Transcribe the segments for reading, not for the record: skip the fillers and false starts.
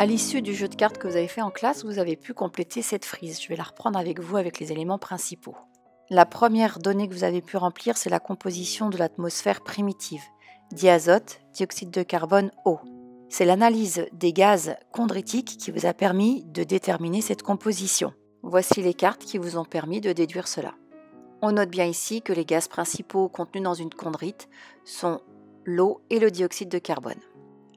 À l'issue du jeu de cartes que vous avez fait en classe, vous avez pu compléter cette frise. Je vais la reprendre avec vous avec les éléments principaux. La première donnée que vous avez pu remplir, c'est la composition de l'atmosphère primitive. Diazote, dioxyde de carbone, eau. C'est l'analyse des gaz chondritiques qui vous a permis de déterminer cette composition. Voici les cartes qui vous ont permis de déduire cela. On note bien ici que les gaz principaux contenus dans une chondrite sont l'eau et le dioxyde de carbone.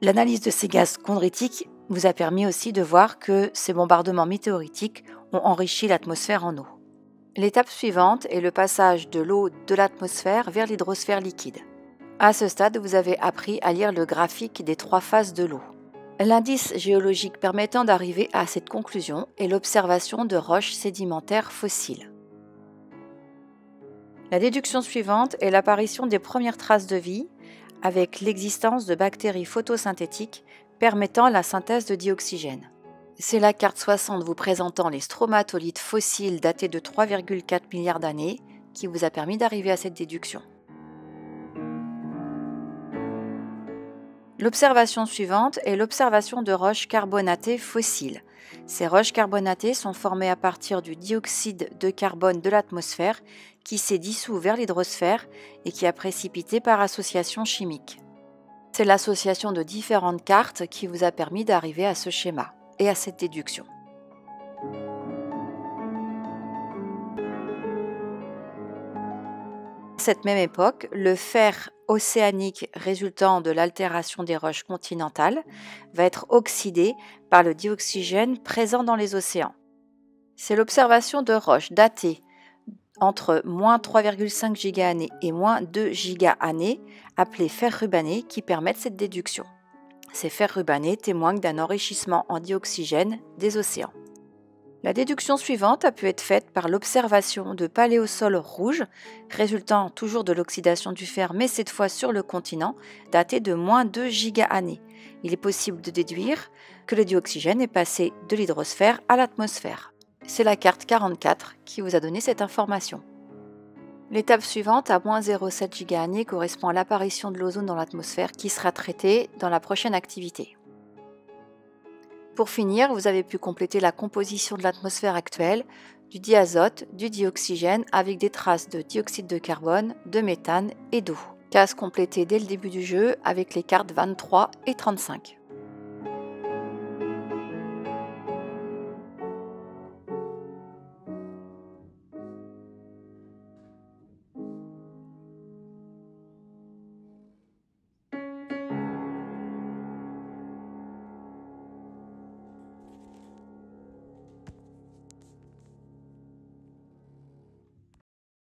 L'analyse de ces gaz chondritiques vous a permis aussi de voir que ces bombardements météoritiques ont enrichi l'atmosphère en eau. L'étape suivante est le passage de l'eau de l'atmosphère vers l'hydrosphère liquide. À ce stade, vous avez appris à lire le graphique des 3 phases de l'eau. L'indice géologique permettant d'arriver à cette conclusion est l'observation de roches sédimentaires fossiles. La déduction suivante est l'apparition des premières traces de vie avec l'existence de bactéries photosynthétiques permettant la synthèse de dioxygène. C'est la carte 60 vous présentant les stromatolithes fossiles datés de 3,4 milliards d'années qui vous a permis d'arriver à cette déduction. L'observation suivante est l'observation de roches carbonatées fossiles. Ces roches carbonatées sont formées à partir du dioxyde de carbone de l'atmosphère qui s'est dissous vers l'hydrosphère et qui a précipité par association chimique. C'est l'association de différentes cartes qui vous a permis d'arriver à ce schéma et à cette déduction. À cette même époque, le fer océanique résultant de l'altération des roches continentales va être oxydé par le dioxygène présent dans les océans. C'est l'observation de roches datées entre moins 3,5 gigaannées et moins 2 gigaannées, appelées fers rubanés, qui permettent cette déduction. Ces fers rubanés témoignent d'un enrichissement en dioxygène des océans. La déduction suivante a pu être faite par l'observation de paléosols rouges, résultant toujours de l'oxydation du fer, mais cette fois sur le continent, daté de moins 2 gigaannées. Il est possible de déduire que le dioxygène est passé de l'hydrosphère à l'atmosphère. C'est la carte 44 qui vous a donné cette information. L'étape suivante, à moins 0,7 gigaannées, correspond à l'apparition de l'ozone dans l'atmosphère qui sera traitée dans la prochaine activité. Pour finir, vous avez pu compléter la composition de l'atmosphère actuelle, du diazote, du dioxygène avec des traces de dioxyde de carbone, de méthane et d'eau. Case complétée dès le début du jeu avec les cartes 23 et 35.